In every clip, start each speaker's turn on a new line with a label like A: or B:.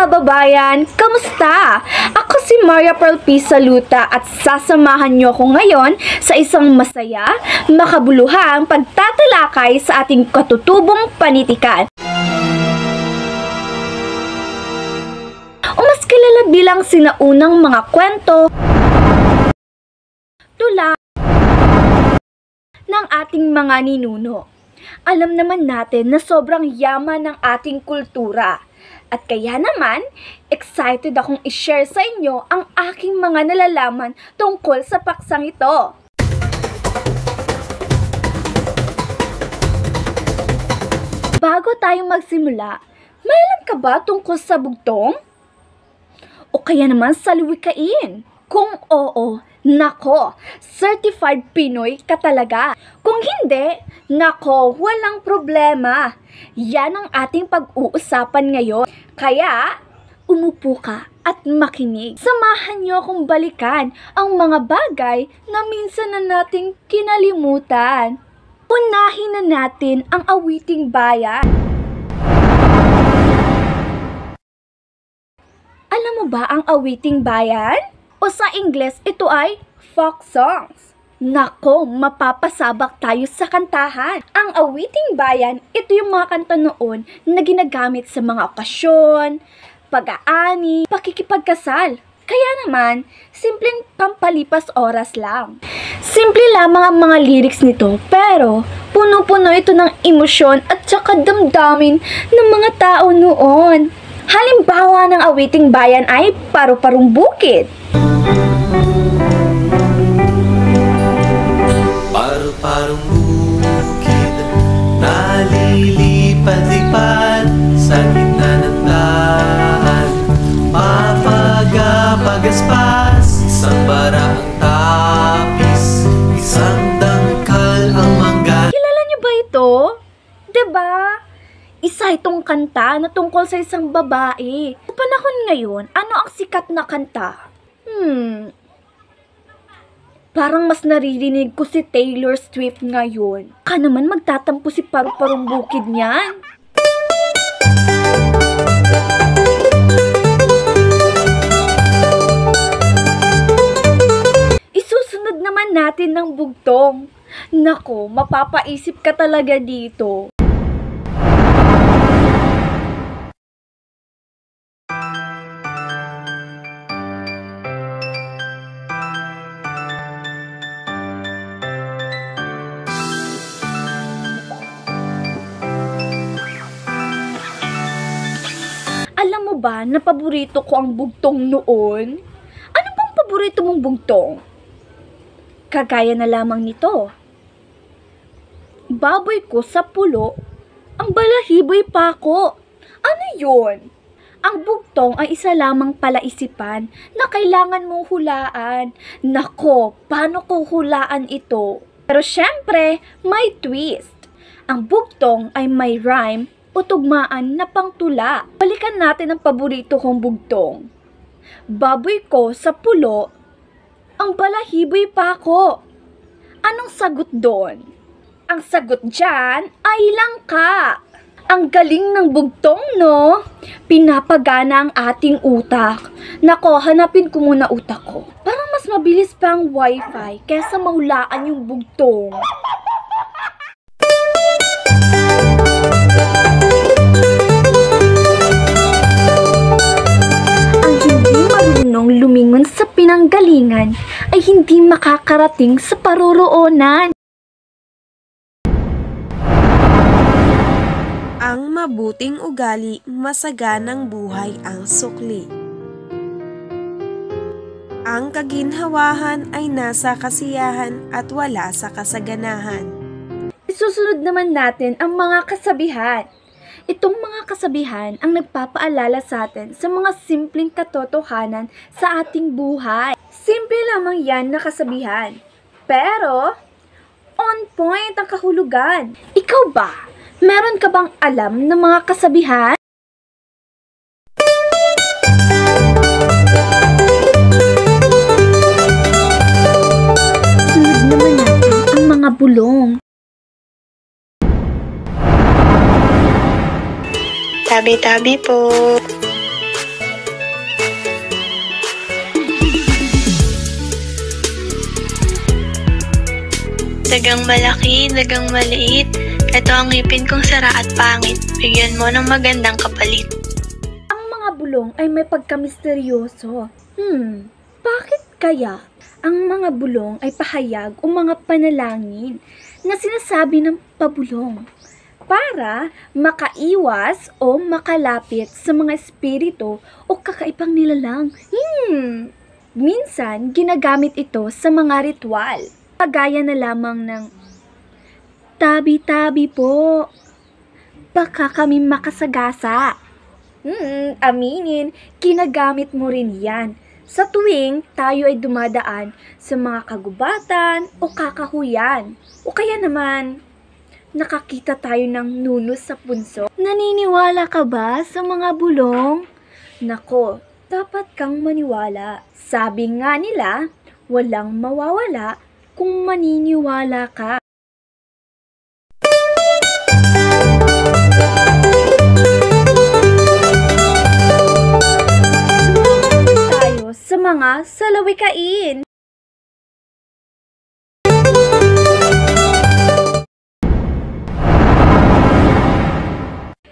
A: kababayan, kamusta? Ako si Maria Pearl P. Saluta at sasamahan niyo ko ngayon sa isang masaya, makabuluhang pagtatalakay sa ating katutubong panitikan. O mas kilala bilang sinaunang mga kwento, tula ng ating mga ninuno. Alam naman natin na sobrang yaman ng ating kultura. At kaya naman, excited akong i-share sa inyo ang aking mga nalalaman tungkol sa paksang ito. Bago tayo magsimula, may alam ka ba tungkol sa bugtong? O kaya naman sa luwikain? Kung oo, nako, certified Pinoy ka talaga. Kung hindi, nako, walang problema. Yan ang ating pag-uusapan ngayon. Kaya, umupo ka at makinig. Samahan niyo akong balikan ang mga bagay na minsan na nating kinalimutan. Unahin na natin ang awiting bayan. Alam mo ba ang awiting bayan? O sa Ingles, ito ay folk songs. Nako, mapapasabak tayo sa kantahan. Ang awiting bayan, ito yung mga kanta noon na ginagamit sa mga okasyon, pag-aani, pakikipagkasal. Kaya naman, simpleng pampalipas oras lang. Simple lamang ang mga lyrics nito, pero puno-puno ito ng emosyon at saka damdamin ng mga tao noon. Halimbawa ng awiting bayan ay Paru-Parong Bukid.
B: Paru-parong bukid, nalilipad-lipad sa gitna ng daan. Papagapagaspas, isang bara ang tapis, isang dangkal ang mangga.
A: Kilala niyo ba ito? Diba? Isa itong kanta na tungkol sa isang babae. Sa panahon ngayon, ano ang sikat na kanta? Parang mas naririnig ko si Taylor Swift ngayon. Ka naman magtatampo si Paru-Parong Bukid niyan. Isusunod naman natin ng bugtong. Nako, mapapaisip ka talaga dito. Alam mo ba na paborito ko ang bugtong noon? Ano bang paborito mong bugtong? Kagaya na lamang nito. Baboy ko sa pulo, ang balahiboy pa ko. Ano yun? Ang bugtong ay isa lamang palaisipan na kailangan mong hulaan. Nako, paano ko hulaan ito? Pero syempre, may twist. Ang bugtong ay may rhyme o tugmaan na pangtula. Balikan natin ang paborito kong bugtong. Baboy ko sa pulo, ang balahiboy pa ko. Anong sagot doon? Ang sagot dyan ay langka. Ang galing ng bugtong, no? Pinapagana ang ating utak. Nako, hanapin ko muna utak ko. Parang mas mabilis pa ang wifi kaysa mahulaan yung bugtong. Nung lumingon sa pinanggalingan ay hindi makakarating sa paroroonan.
C: Ang mabuting ugali, masaganang buhay ang sukli. Ang kaginhawahan ay nasa kasiyahan at wala sa kasaganahan.
A: Isusunod naman natin ang mga kasabihan. Itong mga kasabihan ang nagpapaalala sa atin sa mga simpleng katotohanan sa ating buhay. Simple lamang yan na kasabihan. Pero, on point ang kahulugan. Ikaw ba? Meron ka bang alam ng mga kasabihan? Sunod naman natin ang mga bulong.
D: Tabi-tabi po. Dagang malaki, dagang maliit, ito ang ngipin kong sara at pangit. Bigyan mo ng magandang kapalit.
A: Ang mga bulong ay may pagkamisteryoso. Bakit kaya ang mga bulong ay pahayag o mga panalangin na sinasabi ng pabulong para makaiwas o makalapit sa mga espiritu o kakaibang nilalang? Minsan, ginagamit ito sa mga ritual. Kagaya na lamang ng, "Tabi-tabi po, baka kami makasagasa." Aminin, ginagamit mo rin yan sa tuwing tayo ay dumadaan sa mga kagubatan o kakahuyan. O kaya naman, nakakita tayo ng nunos sa punso. Naniniwala ka ba sa mga bulong? Nako, dapat kang maniwala. Sabi nga nila, walang mawawala kung maniniwala ka. Tayo sa mga salawikain.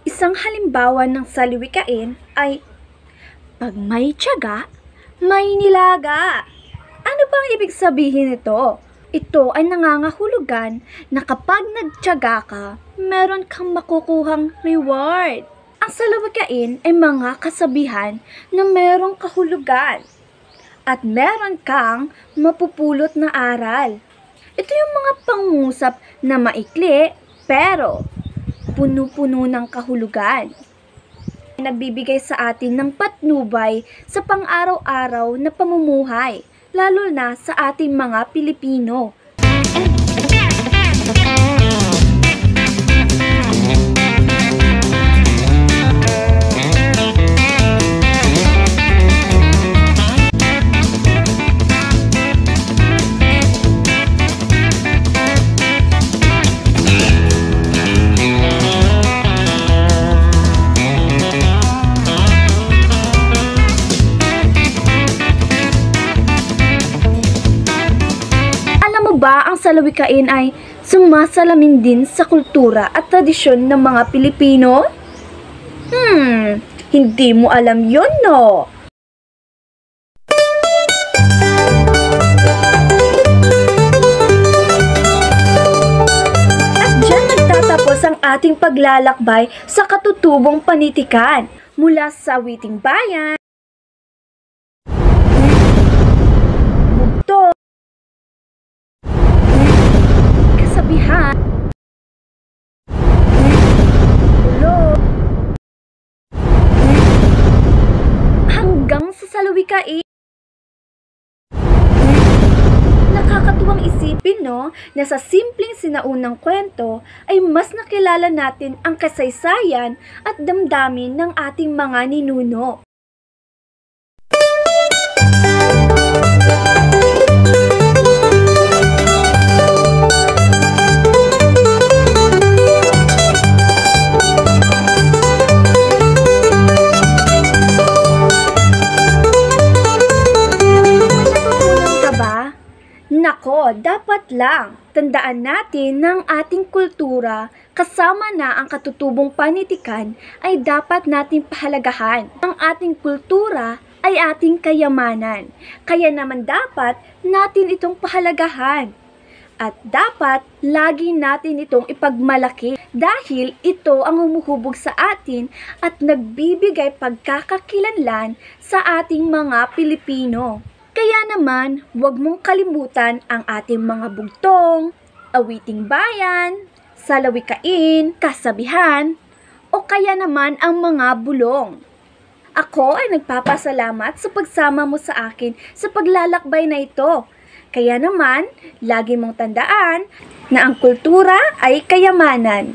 A: Isang halimbawa ng salawikain ay, pag may tiyaga, may nilaga. Ano bang ibig sabihin nito? Ito ay nangangahulugan na kapag nagtiyaga ka, meron kang makukuhang reward. Ang salawikain ay mga kasabihan na merong kahulugan at meron kang mapupulot na aral. Ito yung mga pangungusap na maikli pero puno-puno ng kahulugan. Nagbibigay sa atin ng patnubay sa pang-araw-araw na pamumuhay, lalo na sa ating mga Pilipino. Ba ang salawikain ay sumasalamin din sa kultura at tradisyon ng mga Pilipino? Hindi mo alam yun, no? At dyan nagtatapos ang ating paglalakbay sa katutubong panitikan mula sa Awiting Bayan, Bugtong, kasabihan, ulo, hanggang sa salawikain. Nakakatuwang isipin, no, na sa simpleng sinaunang kwento ay mas nakilala natin ang kasaysayan at damdamin ng ating mga ninuno. Nako, dapat lang tandaan natin ng ating kultura kasama na ang katutubong panitikan ay dapat nating pahalagahan. Ang ating kultura ay ating kayamanan, kaya naman dapat natin itong pahalagahan. At dapat lagi natin itong ipagmalaki dahil ito ang humuhubog sa atin at nagbibigay pagkakakilanlan sa ating mga Pilipino. Kaya naman, huwag mong kalimutan ang ating mga bugtong, awiting bayan, salawikain, kasabihan, o kaya naman ang mga bulong. Ako ay nagpapasalamat sa pagsama mo sa akin sa paglalakbay na ito. Kaya naman, lagi mong tandaan na ang kultura ay kayamanan.